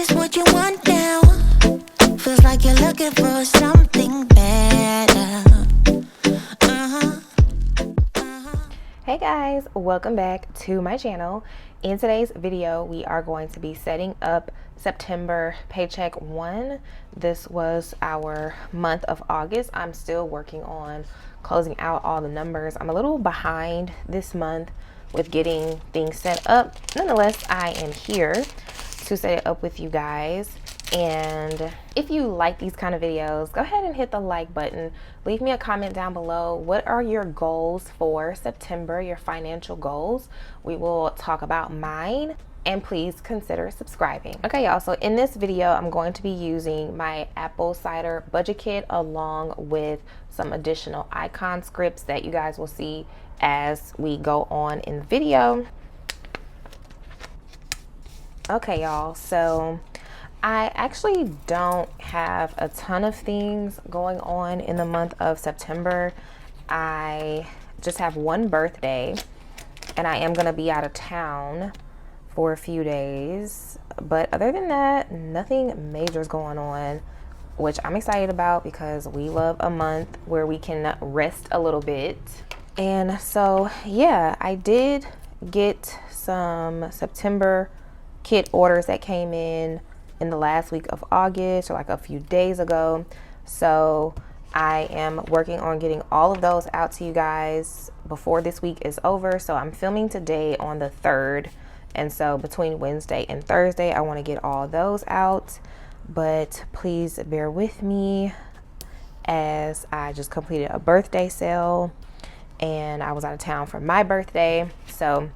this what you want now? Feels like you're looking for something better. Hey guys, welcome back to my channel. In today's video, we are going to be setting up September paycheck 1. This was our month of August. I'm still working on closing out all the numbers. I'm a little behind this month with getting things set up. Nonetheless, I am here to set it up with you guys. And if you like these kind of videos, go ahead and hit the like button. Leave me a comment down below. What are your goals for September, your financial goals? We will talk about mine, and please consider subscribing. Okay, y'all, so in this video, I'm going to be using my apple cider budget kit along with some additional icon scripts that you guys will see as we go on in the video. Okay, y'all, so I actually don't have a ton of things going on in the month of September. I just have one birthday, and I am going to be out of town for a few days. But other than that, nothing major is going on, which I'm excited about because we love a month where we can rest a little bit. And so, yeah, I did get some September kit orders that came in the last week of August, or like a few days ago. So I am working on getting all of those out to you guys before this week is over. So I'm filming today on the 3rd. And so between Wednesday and Thursday, I want to get all those out. But please bear with me as I just completed a birthday sale and I was out of town for my birthday. So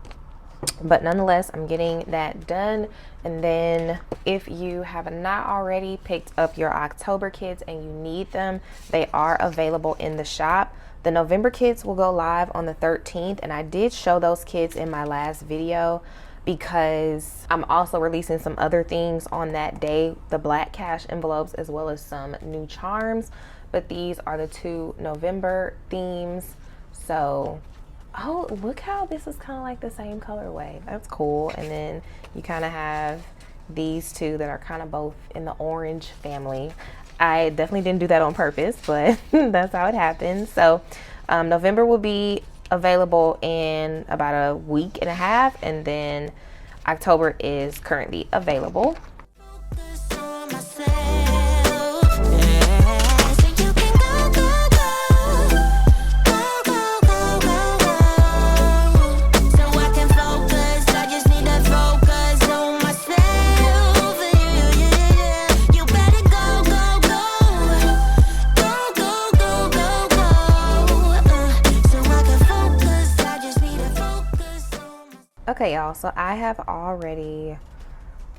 but nonetheless, I'm getting that done. And then if you have not already picked up your October kits and you need them, they are available in the shop. The November kits will go live on the 13th, and I did show those kits in my last video because I'm also releasing some other things on that day, the black cash envelopes as well as some new charms. But these are the 2 November themes. So oh, look how this is kind of like the same colorway. That's cool. And then you kind of have these 2 that are kind of both in the orange family. I definitely didn't do that on purpose, but that's how it happens. So November will be available in about a week and a half, and then October is currently available. Okay, y'all, so I have already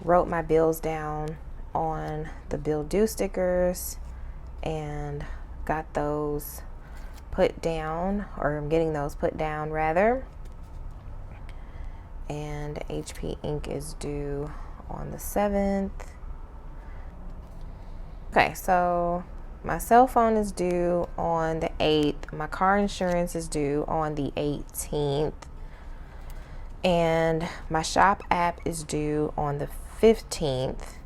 wrote my bills down on the bill due stickers and got those put down, or I'm getting those put down rather. And HP ink is due on the 7th. Okay, so my cell phone is due on the 8th. My car insurance is due on the 18th. And my shop app is due on the 15th.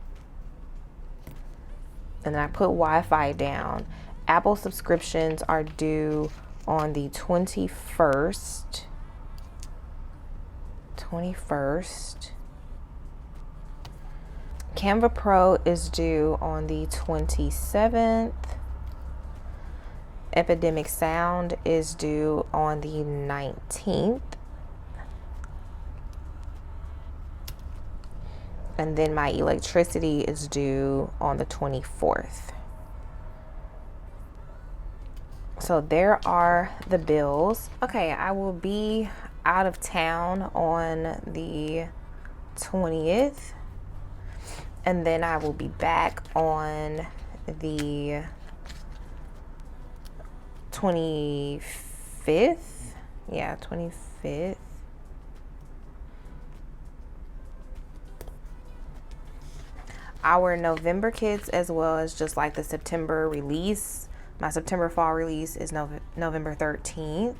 And then I put Wi-Fi down. Apple subscriptions are due on the 21st. Canva Pro is due on the 27th. Epidemic Sound is due on the 19th. And then my electricity is due on the 24th. So there are the bills. Okay, I will be out of town on the 20th. And then I will be back on the 25th. Yeah, 25th. Our November kits, as well as just like the September release, my September fall release is November 13th.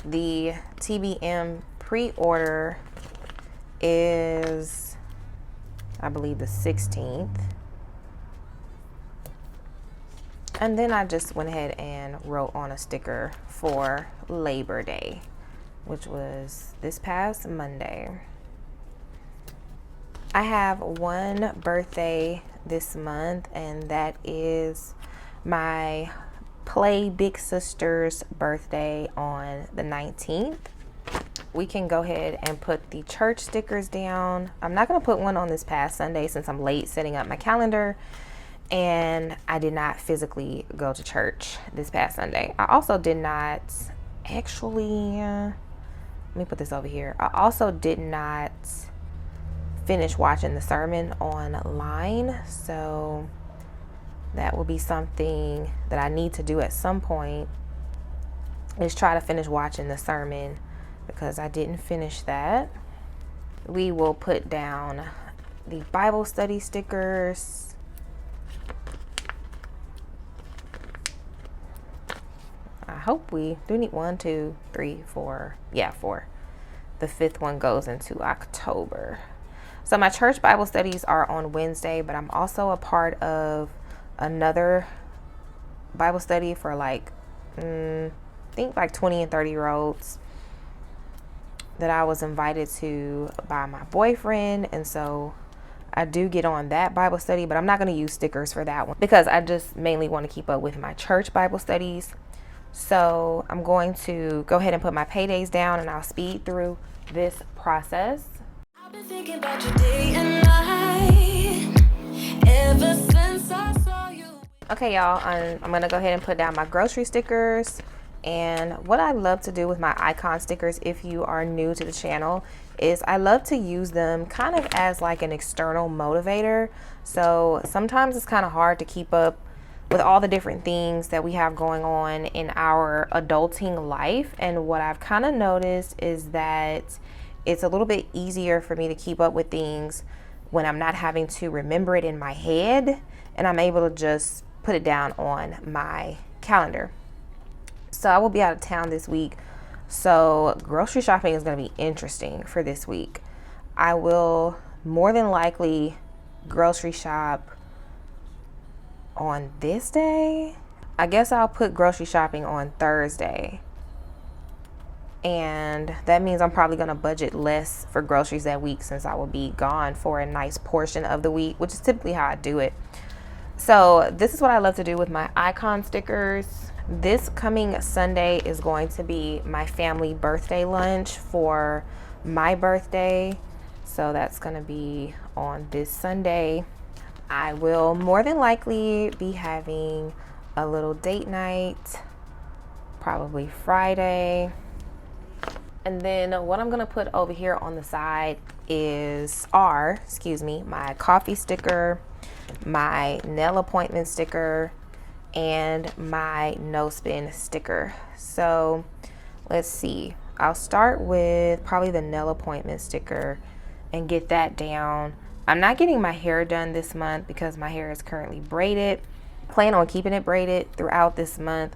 The TBM pre-order is I believe the 16th. And then I just went ahead and wrote on a sticker for Labor Day, which was this past Monday. I have one birthday this month, and that is my play big sister's birthday on the 19th. We can go ahead and put the church stickers down. I'm not going to put one on this past Sunday since I'm late setting up my calendar, and I did not physically go to church this past Sunday. I also did not actually, let me put this over here. I also did not finish watching the sermon online, so that will be something that I need to do at some point, is try to finish watching the sermon, because I didn't finish that. We will put down the Bible study stickers. I hope we do need 1, 2, 3, 4. Yeah, 4. The 5th one goes into October. So my church Bible studies are on Wednesday, but I'm also a part of another Bible study for like, I think like 20 and 30-year-olds that I was invited to by my boyfriend. And so I do get on that Bible study, but I'm not going to use stickers for that one because I just mainly want to keep up with my church Bible studies. So I'm going to go ahead and put my paydays down, and I'll speed through this process. I've been thinking about you day and night ever since I saw you. Okay, y'all, I'm going to go ahead and put down my grocery stickers. And what I love to do with my icon stickers, if you are new to the channel, is I love to use them kind of as like an external motivator. So sometimes it's kind of hard to keep up with all the different things that we have going on in our adulting life. And what I've kind of noticed is that it's a little bit easier for me to keep up with things when I'm not having to remember it in my head, and I'm able to just put it down on my calendar. So I will be out of town this week, so grocery shopping is going to be interesting for this week. I will more than likely grocery shop on this day. I guess I'll put grocery shopping on Thursday, and that means I'm probably going to budget less for groceries that week since I will be gone for a nice portion of the week, which is typically how I do it. So this is what I love to do with my icon stickers. This coming Sunday is going to be my family birthday lunch for my birthday, so that's going to be on this Sunday. I will more than likely be having a little date night, probably Friday. And then what I'm going to put over here on the side my coffee sticker, my nail appointment sticker, and my no spin sticker. So let's see. I'll start with probably the nail appointment sticker and get that down. I'm not getting my hair done this month because my hair is currently braided. Plan on keeping it braided throughout this month,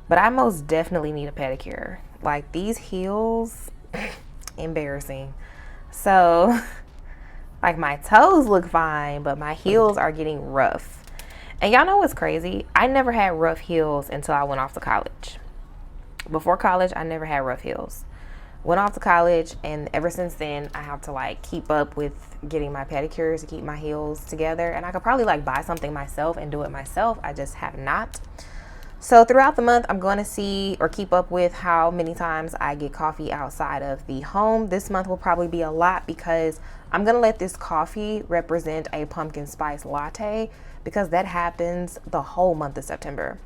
but I most definitely need a pedicure. Like these heels, embarrassing. So like my toes look fine, but my heels are getting rough. And y'all know what's crazy? I never had rough heels until I went off to college. Before college, I never had rough heels. Went off to college, and ever since then, I have to like keep up with getting my pedicures to keep my heels together. And I could probably like buy something myself and do it myself. I just have not. So throughout the month, I'm going to see or keep up with how many times I get coffee outside of the home. This month will probably be a lot because I'm going to let this coffee represent a pumpkin spice latte, because that happens the whole month of September.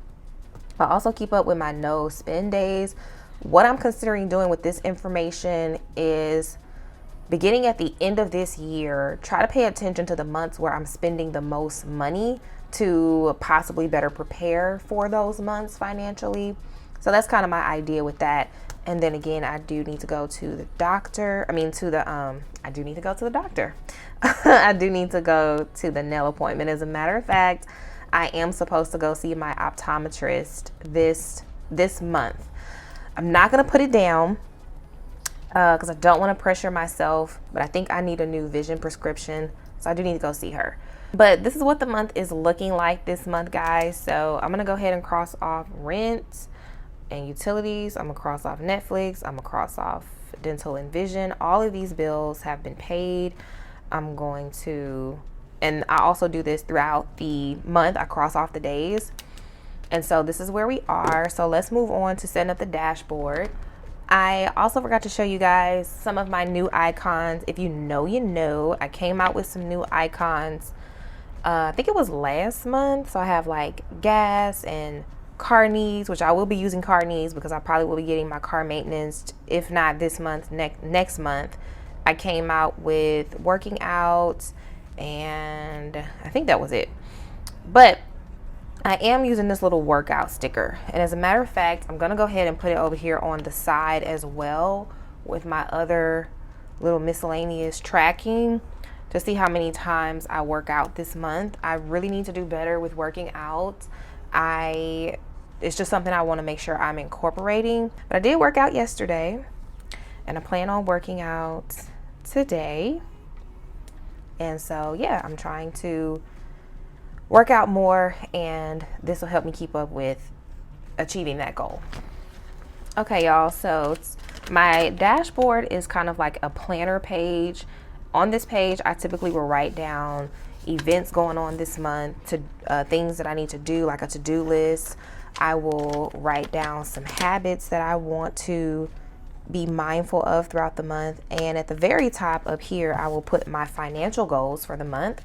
I also keep up with my no spend days. What I'm considering doing with this information is beginning at the end of this year, try to pay attention to the months where I'm spending the most money to possibly better prepare for those months financially. So that's kind of my idea with that. And then again, I do need to go to the doctor. I do need to go to the doctor. I do need to go to the nail appointment. As a matter of fact, I am supposed to go see my optometrist this month. I'm not going to put it down because I don't want to pressure myself, but I think I need a new vision prescription So I do need to go see her. But this is what the month is looking like this month, guys. So I'm gonna go ahead and cross off rent and utilities. I'm gonna cross off Netflix. I'm gonna cross off dental and vision. All of these bills have been paid. I'm going to, and I also do this throughout the month. I cross off the days. And so this is where we are. So let's move on to setting up the dashboard. I also forgot to show you guys some of my new icons. If you know, you know, I came out with some new icons. I think it was last month. So I have like gas and car needs, which I will be using car needs because I probably will be getting my car maintenance, if not this month, next month. I came out with working out, and I think that was it. But I am using this little workout sticker. And as a matter of fact, I'm going to go ahead and put it over here on the side as well with my other little miscellaneous tracking to see how many times I work out this month. I really need to do better with working out. It's just something I want to make sure I'm incorporating. But I did work out yesterday, and I plan on working out today. And so, yeah, I'm trying to work out more, and this will help me keep up with achieving that goal. Okay, y'all, so my dashboard is kind of like a planner page. On this page, I typically will write down events going on this month, to things that I need to do, like a to-do list. I will write down some habits that I want to be mindful of throughout the month. And at the very top up here, I will put my financial goals for the month.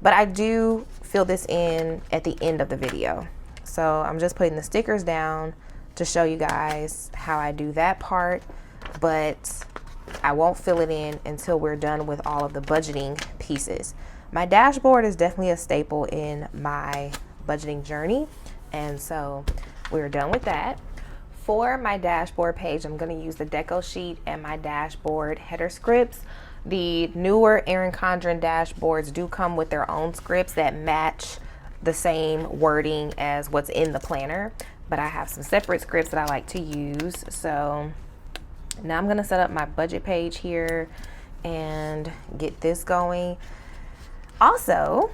But I do fill this in at the end of the video. So I'm just putting the stickers down to show you guys how I do that part. But I won't fill it in until we're done with all of the budgeting pieces. My dashboard is definitely a staple in my budgeting journey. And so we're done with that. For my dashboard page, I'm going to use the deco sheet and my dashboard header scripts. The newer Erin Condren dashboards do come with their own scripts that match the same wording as what's in the planner, but I have some separate scripts that I like to use. So now I'm going to set up my budget page here and get this going. Also,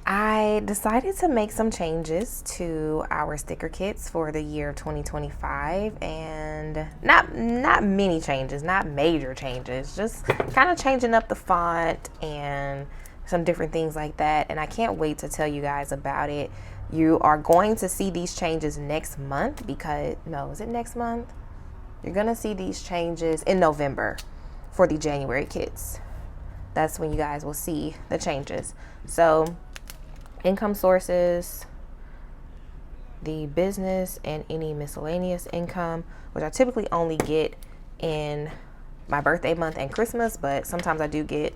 I decided to make some changes to our sticker kits for the year of 2025, and not many changes, not major changes, just kind of changing up the font and some different things like that. And I can't wait to tell you guys about it. You are going to see these changes next month because, no, is it next month? You're going to see these changes in November for the January kits. That's when you guys will see the changes. So income sources, the business, and any miscellaneous income, which I typically only get in my birthday month and Christmas, but sometimes I do get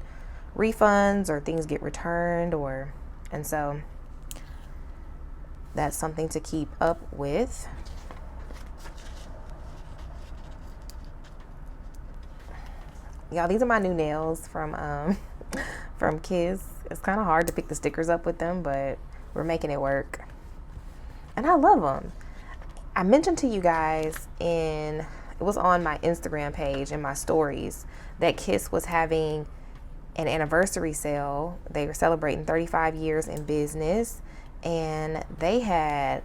refunds or things get returned, and so that's something to keep up with. Y'all, these are my new nails from Kiss. It's kind of hard to pick the stickers up with them, but we're making it work. And I love them. I mentioned to you guys it was on my Instagram page in my stories that Kiss was having an anniversary sale. They were celebrating 35 years in business, and they had,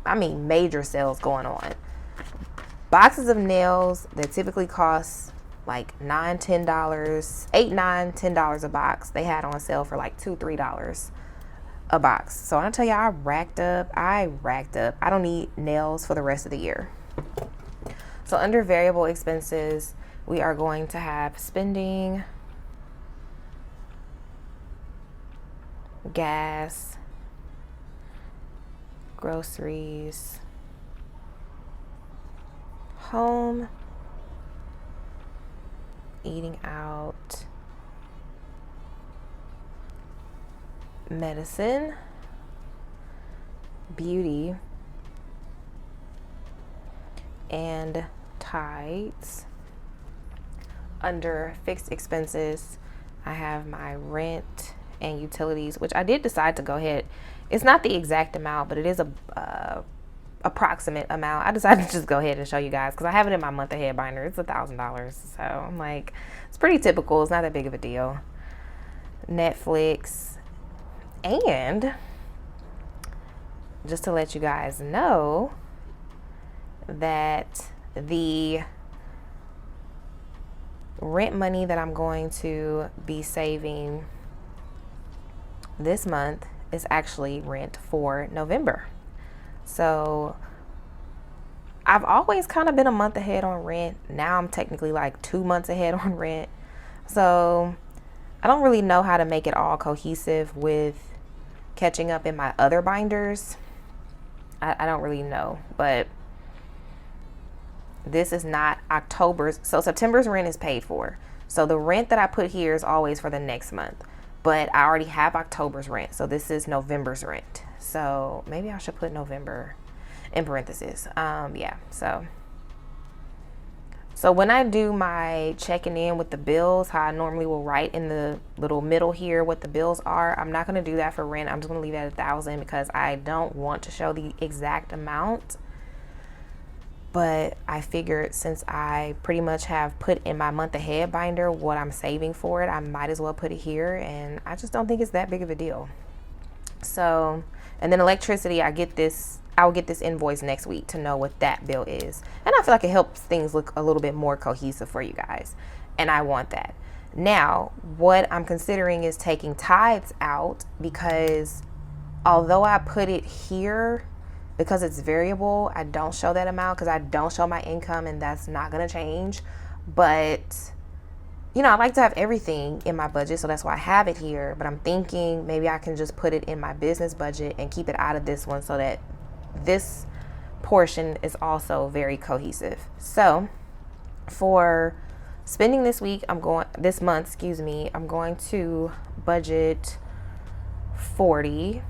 major sales going on. Boxes of nails that typically cost like $9, $10, $8, $9, $10 a box, they had on sale for like $2, $3 a box. So I'm gonna tell you, I racked up. I don't need nails for the rest of the year. So under variable expenses, we are going to have spending, gas, groceries, home, eating out, medicine, beauty, and tithes. Under fixed expenses, I have my rent and utilities, which I did decide to go ahead. It's not the exact amount, but it is a approximate amount. I decided to just go ahead and show you guys because I have it in my month ahead binder. It's $1,000, so I'm like, it's pretty typical. It's not that big of a deal. Netflix, and just to let you guys know that the rent money that I'm going to be saving this month is actually rent for November. So I've always kind of been a month ahead on rent. Now I'm technically like 2 months ahead on rent. So I don't really know how to make it all cohesive with catching up in my other binders. I don't really know, but this is not October's. So September's rent is paid for. So the rent that I put here is always for the next month, but I already have October's rent. So this is November's rent. So maybe I should put November in parentheses. Yeah. So when I do my checking in with the bills, how I normally will write in the little middle here what the bills are, I'm not going to do that for rent. I'm just going to leave it at $1,000 because I don't want to show the exact amount. But I figured since I pretty much have put in my month ahead binder what I'm saving for it, I might as well put it here. And I just don't think it's that big of a deal. So, and then electricity, I'll get this invoice next week to know what that bill is. And I feel like it helps things look a little bit more cohesive for you guys. And I want that. Now, what I'm considering is taking tithes out, because although I put it here, because it's variable, I don't show that amount because I don't show my income, and that's not going to change. But, you know, I like to have everything in my budget, so that's why I have it here. But I'm thinking maybe I can just put it in my business budget and keep it out of this one so that this portion is also very cohesive. So for spending this month, I'm going to budget 40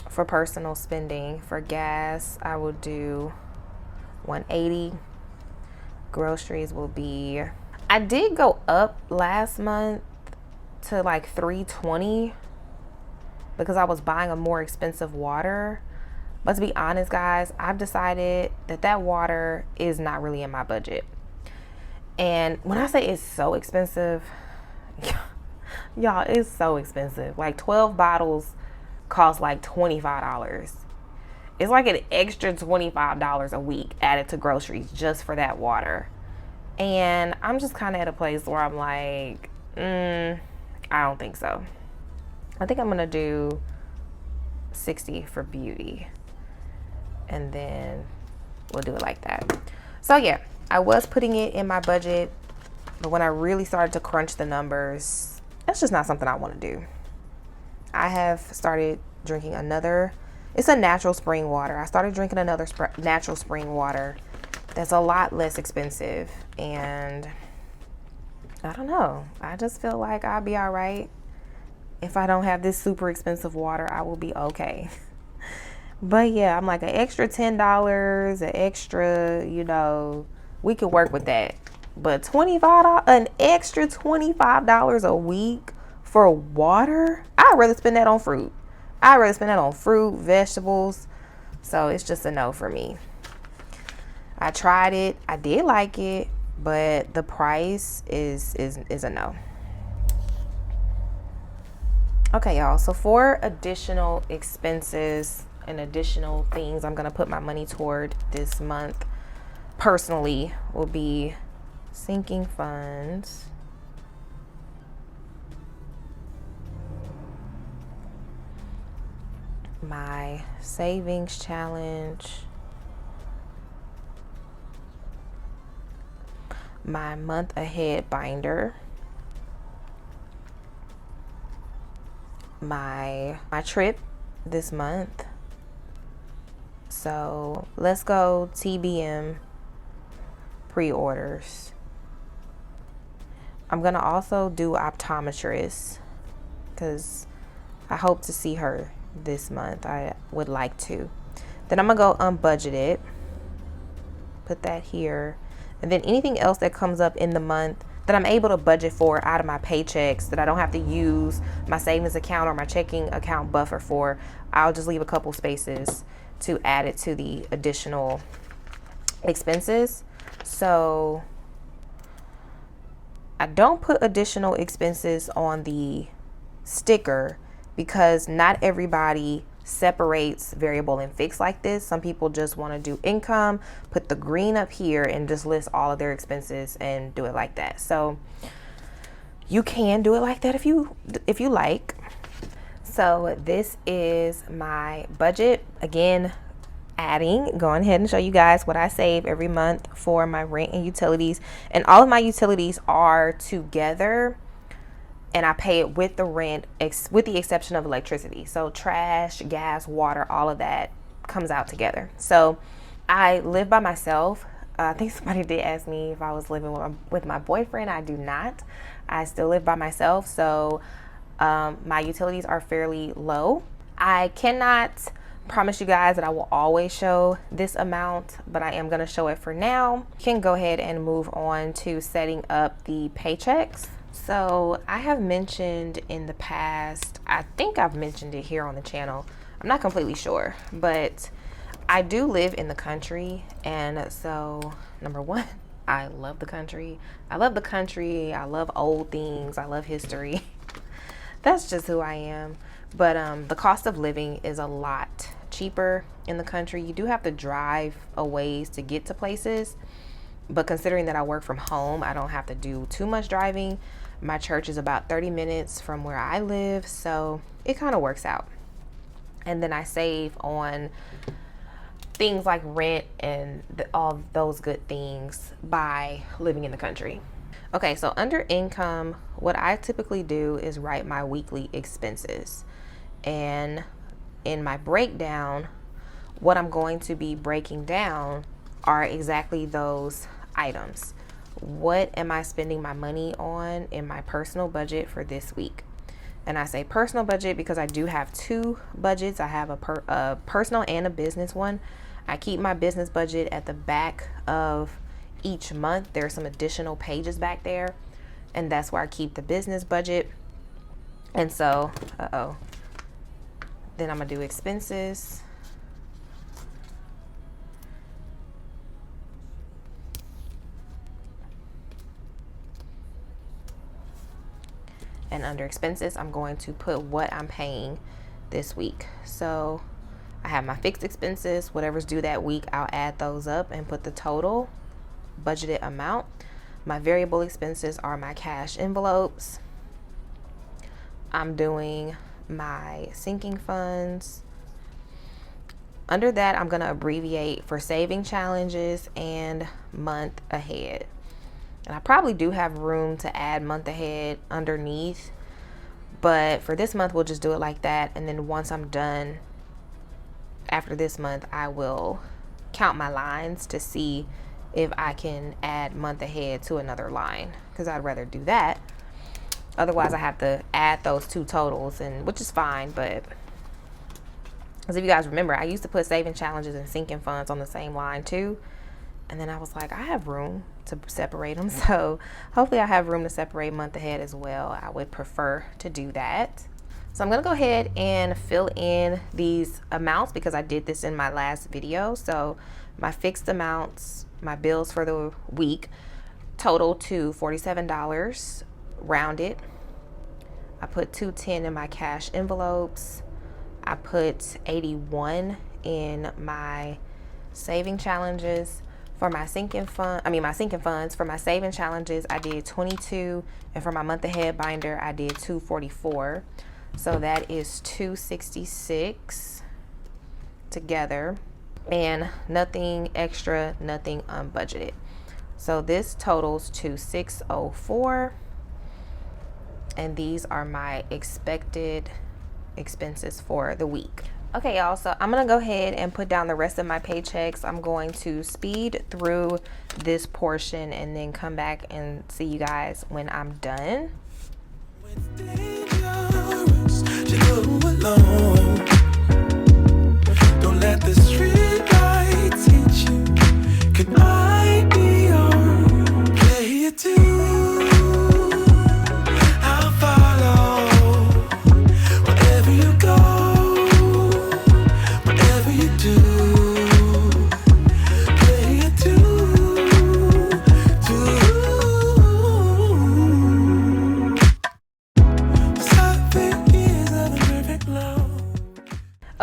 for personal spending. For gas, I will do 180. Groceries will be, I did go up last month to like 320 because I was buying a more expensive water. But to be honest, guys, I've decided that water is not really in my budget. And when I say it's so expensive, y'all, it's so expensive. Like 12 bottles cost like $25. It's like an extra $25 a week added to groceries just for that water. And I'm just kind of at a place where I'm like, I don't think so. I think I'm going to do 60 for beauty. And then we'll do it like that. So yeah, I was putting it in my budget, but when I really started to crunch the numbers, that's just not something I want to do. I have started drinking it's a natural spring water. I started drinking another natural spring water that's a lot less expensive. And I don't know. I just feel like I'll be all right. If I don't have this super expensive water, I will be okay. But yeah, I'm like an extra $10, an extra, we could work with that. But an extra $25 a week for water, I'd rather spend that on fruit. Vegetables. So it's just a no for me. I tried it. I did like it, but the price is a no. Okay, y'all. So for additional expenses and additional things I'm gonna put my money toward this month personally will be sinking funds, my savings challenge, my month ahead binder, my trip this month. So let's go TBM pre-orders. I'm gonna also do optometrist because I hope to see her this month. I would like to. Then I'm gonna go unbudgeted, put that here, and then anything else that comes up in the month that I'm able to budget for out of my paychecks that I don't have to use my savings account or my checking account buffer for, I'll just leave a couple spaces to add it to the additional expenses. So I don't put additional expenses on the sticker because not everybody separates variable and fixed like this. Some people just want to do income, put the green up here, and just list all of their expenses and do it like that. So you can do it like that if you like. So this is my budget. Again, going ahead and show you guys what I save every month for my rent and utilities. And all of my utilities are together, and I pay it with the rent, with the exception of electricity. So trash, gas, water, all of that comes out together. So I live by myself. I think somebody did ask me if I was living with my boyfriend. I do not. I still live by myself. So my utilities are fairly low. I cannot promise you guys that I will always show this amount, but I am going to show it for now. You can go ahead and move on to setting up the paychecks. So I have mentioned in the past, I think I've mentioned it here on the channel, I'm not completely sure, but I do live in the country. And so number one, I love the country. I love old things. I love history. That's just who I am. But the cost of living is a lot cheaper in the country. You do have to drive a ways to get to places, but considering that I work from home, I don't have to do too much driving. My church is about 30 minutes from where I live, so it kind of works out. And then I save on things like rent and all those good things by living in the country. Okay, so under income, what I typically do is write my weekly expenses. And in my breakdown, what I'm going to be breaking down are exactly those items. What am I spending my money on in my personal budget for this week? And I say personal budget because I do have two budgets. I have a personal and a business one. I keep my business budget at the back of each month. There are some additional pages back there, and that's where I keep the business budget. And so, then I'm gonna do expenses. And under expenses, I'm going to put what I'm paying this week. So I have my fixed expenses, whatever's due that week, I'll add those up and put the total budgeted amount. My variable expenses are my cash envelopes. I'm doing my sinking funds. Under that, I'm going to abbreviate for saving challenges and month ahead. And I probably do have room to add month ahead underneath, but for this month, we'll just do it like that. And then once I'm done after this month, I will count my lines to see if I can add month ahead to another line, because I'd rather do that. Otherwise, I have to add those two totals, and which is fine. But because if you guys remember, I used to put saving challenges and sinking funds on the same line too. And then I was like, I have room to separate them. So hopefully I have room to separate month ahead as well. I would prefer to do that. So I'm going to go ahead and fill in these amounts because I did this in my last video. So my fixed amounts, my bills for the week total to $47, rounded. I put $210 in my cash envelopes. I put 81 in my saving challenges. For my sinking funds, for my saving challenges, I did 22, and for my month ahead binder, I did 244. So that is 266 together, and nothing extra, nothing unbudgeted. So this totals to 604, and these are my expected expenses for the week. Okay, y'all, so I'm gonna go ahead and put down the rest of my paychecks. I'm going to speed through this portion and then come back and see you guys when I'm done. Don't let the street lights hit you. Could I be your player too? I'll follow wherever you go.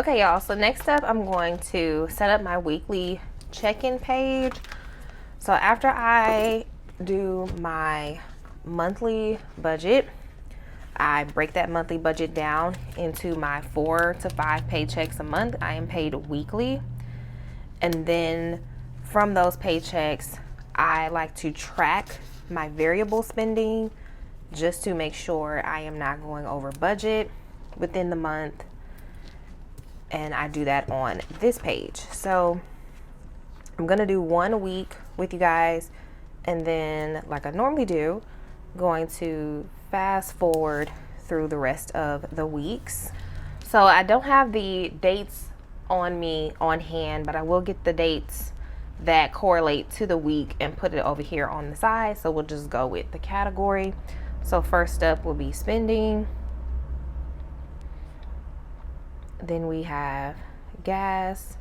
Okay, y'all, so next up I'm going to set up my weekly check-in page. So after I do my monthly budget, I break that monthly budget down into my 4 to 5 paychecks a month. I am paid weekly. And then from those paychecks, I like to track my variable spending just to make sure I am not going over budget within the month. And I do that on this page. So I'm gonna do 1 week with you guys, and then, like I normally do, going to fast forward through the rest of the weeks. So I don't have the dates on me on hand, but I will get the dates that correlate to the week and put it over here on the side. So we'll just go with the category. So first up will be spending. Then we have gas.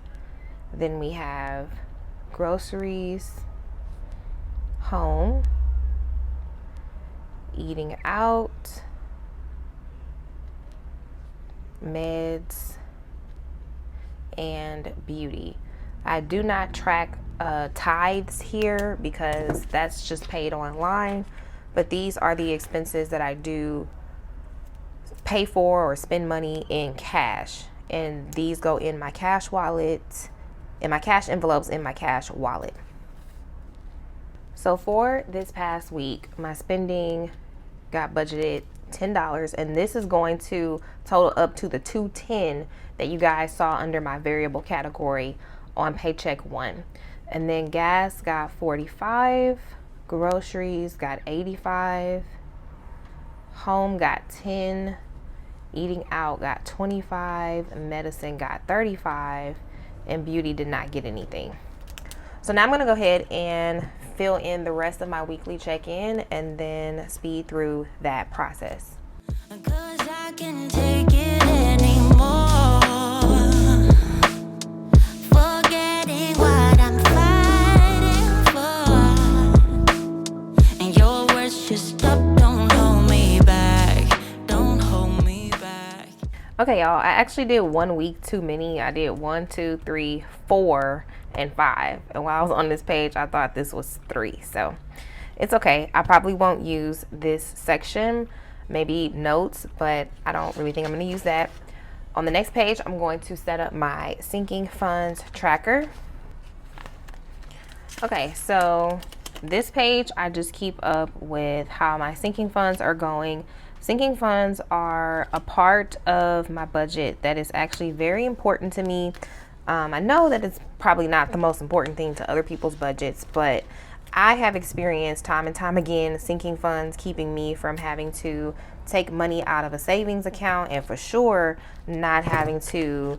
Then we have groceries, home, eating out, meds, and beauty. I do not track tithes here because that's just paid online, but these are the expenses that I do pay for or spend money in cash, and these go in my cash wallet, in my cash envelopes, in my cash wallet. So for this past week, my spending got budgeted $10, and this is going to total up to the $210 that you guys saw under my variable category on paycheck 1. And then gas got $45, groceries got $85, home got $10, eating out got $25, medicine got $35, and beauty did not get anything. So now I'm gonna go ahead and fill in the rest of my weekly check-in and then speed through that process. 'Cause I can't take it anymore. Forgetting what I'm fighting for. And your words just stop, don't hold me back. Don't hold me back. Okay, y'all, I actually did 1 week too many. I did 1, 2, 3, 4, and 5. And while I was on this page, I thought this was 3. So it's okay. I probably won't use this section, maybe notes, but I don't really think I'm going to use that. On the next page, I'm going to set up my sinking funds tracker. Okay, so this page, I just keep up with how my sinking funds are going. Sinking funds are a part of my budget that is actually very important to me. I know that it's probably not the most important thing to other people's budgets, but I have experienced time and time again sinking funds keeping me from having to take money out of a savings account, and for sure not having to,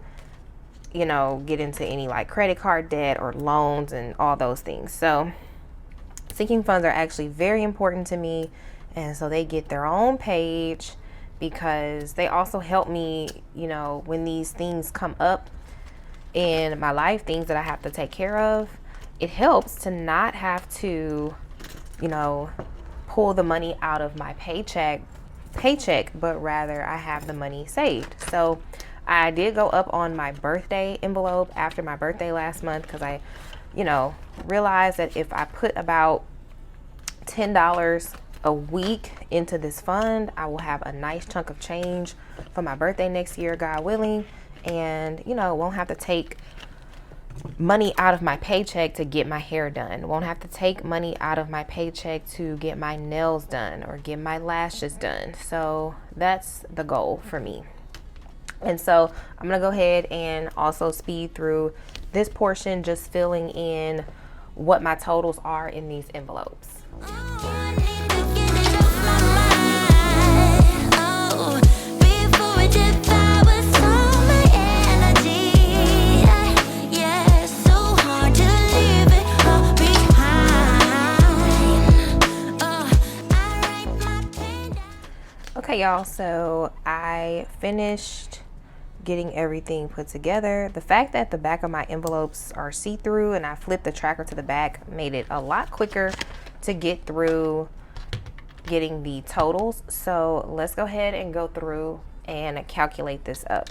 you know, get into any like credit card debt or loans and all those things. So sinking funds are actually very important to me, and so they get their own page because they also help me, you know, when these things come up in my life, things that I have to take care of. It helps to not have to, you know, pull the money out of my paycheck, but rather I have the money saved. So I did go up on my birthday envelope after my birthday last month because I, you know, realized that if I put about $10 a week into this fund, I will have a nice chunk of change for my birthday next year, God willing, and, you know, won't have to take money out of my paycheck to get my hair done. Won't have to take money out of my paycheck to get my nails done or get my lashes done. So that's the goal for me. And so I'm gonna go ahead and also speed through this portion, just filling in what my totals are in these envelopes. Okay, y'all, so I finished getting everything put together. The fact that the back of my envelopes are see-through and I flipped the tracker to the back made it a lot quicker to get through getting the totals. So let's go ahead and go through and calculate this up.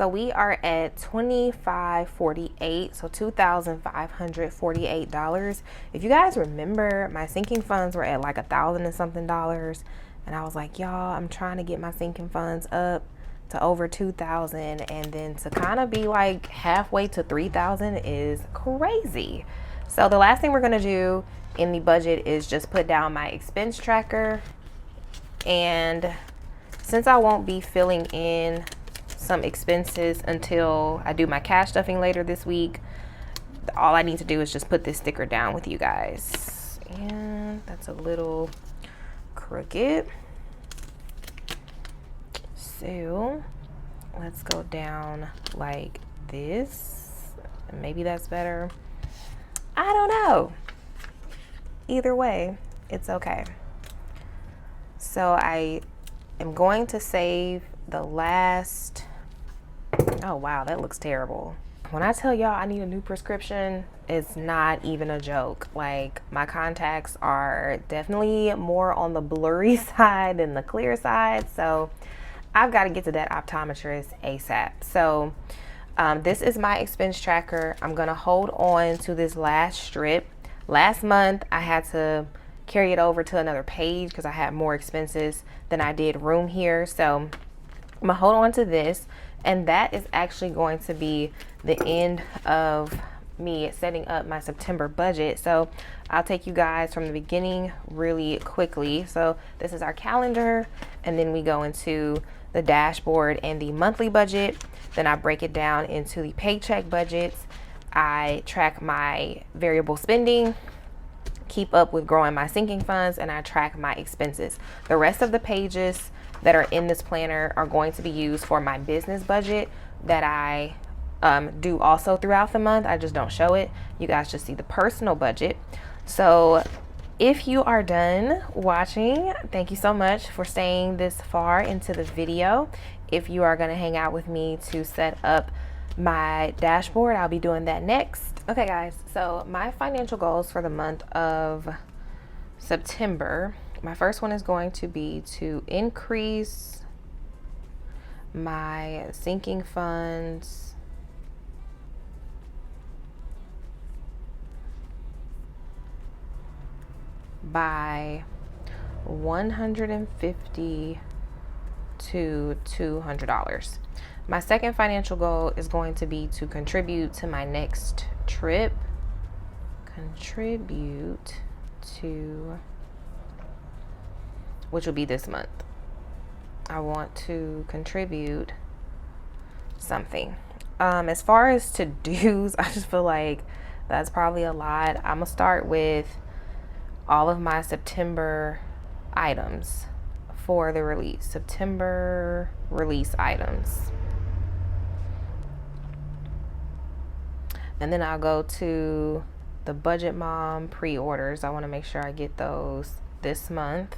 So we are at $25.48, so $2,548. If you guys remember, my sinking funds were at like $1,000 and something dollars, and I was like, y'all, I'm trying to get my sinking funds up to over 2,000, and then to kind of be like halfway to 3,000 is crazy. So the last thing we're gonna do in the budget is just put down my expense tracker, and since I won't be filling in some expenses until I do my cash stuffing later this week, all I need to do is just put this sticker down with you guys. And that's a little crooked. So let's go down like this. Maybe that's better. I don't know. Either way, it's okay. So I am going to save the last, oh wow, that looks terrible. When I tell y'all I need a new prescription, it's not even a joke. Like, my contacts are definitely more on the blurry side than the clear side. So I've got to get to that optometrist ASAP. So this is my expense tracker. I'm going to hold on to this last strip. Last month I had to carry it over to another page because I had more expenses than I did room here. So I'm gonna hold on to this, and that is actually going to be the end of me setting up my September budget. So I'll take you guys from the beginning really quickly. So this is our calendar, and then we go into the dashboard and the monthly budget. Then I break it down into the paycheck budgets. I track my variable spending, keep up with growing my sinking funds, and I track my expenses. The rest of the pages that are in this planner are going to be used for my business budget that I do also throughout the month. I just don't show it. You guys just see the personal budget. So if you are done watching, thank you so much for staying this far into the video. If you are going to hang out with me to set up my dashboard, I'll be doing that next. Okay guys, so my financial goals for the month of September, my first one is going to be to increase my sinking funds by $150 to $200. My second financial goal is going to be to contribute to my next trip. Contribute to, which will be this month. I want to contribute something. As far as to-dos, I just feel like that's probably a lot. I'm gonna start with all of my September items for the release. September release items. And then I'll go to the Budget Mom pre-orders. I want to make sure I get those this month.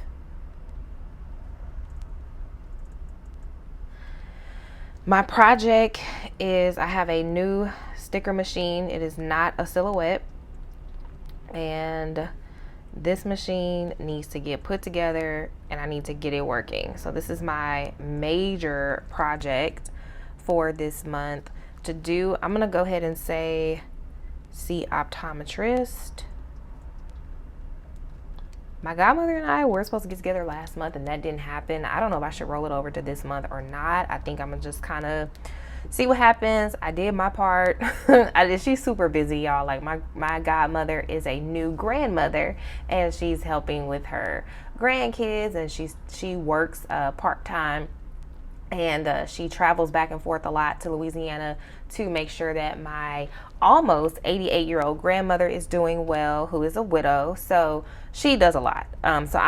My project is, I have a new sticker machine. It is not a silhouette, and this machine needs to get put together and I need to get it working. So this is my major project for this month to do. I'm gonna go ahead and say see optometrist. My godmother and I were supposed to get together last month, and that didn't happen. I don't know if I should roll it over to this month or not. I think I'm gonna just kind of see what happens. I did my part. She's super busy, y'all. Like, my godmother is a new grandmother, and she's helping with her grandkids, and she works part-time, and she travels back and forth a lot to Louisiana to make sure that my almost 88-year-old grandmother is doing well, who is a widow. So she does a lot. So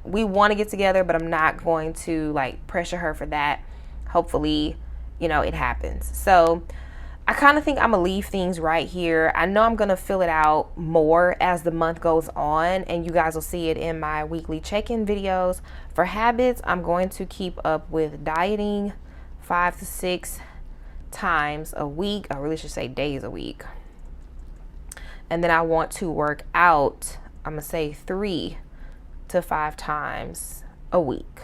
we want to get together, but I'm not going to like pressure her for that. Hopefully, it happens. So I kind of think I'm gonna leave things right here. I know I'm gonna fill it out more as the month goes on, and you guys will see it in my weekly check-in videos. For habits, I'm going to keep up with dieting 5 to 6 times a week. I really should say days a week. And then I want to work out, I'm gonna say 3 to 5 times a week.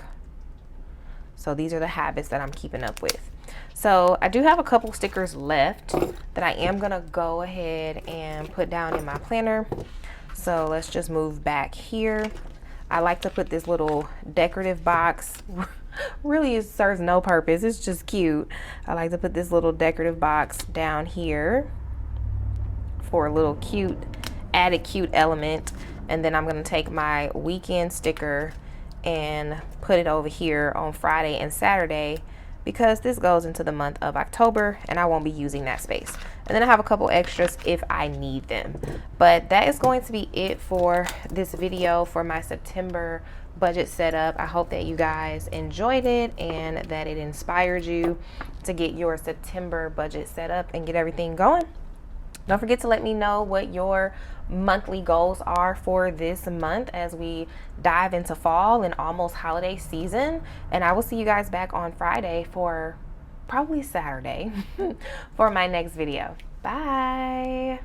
So these are the habits that I'm keeping up with. So I do have a couple stickers left that I am gonna go ahead and put down in my planner. So let's just move back here. I like to put this little decorative box. Really, it serves no purpose. It's just cute. I like to put this little decorative box down here for a little cute, added cute element. And then I'm gonna take my weekend sticker and put it over here on Friday and Saturday, because this goes into the month of October and I won't be using that space. And then I have a couple extras if I need them. But that is going to be it for this video for my September budget setup. I hope that you guys enjoyed it and that it inspired you to get your September budget set up and get everything going. Don't forget to let me know what your monthly goals are for this month as we dive into fall and almost holiday season. And I will see you guys back on Friday, for probably Saturday, for my next video. Bye.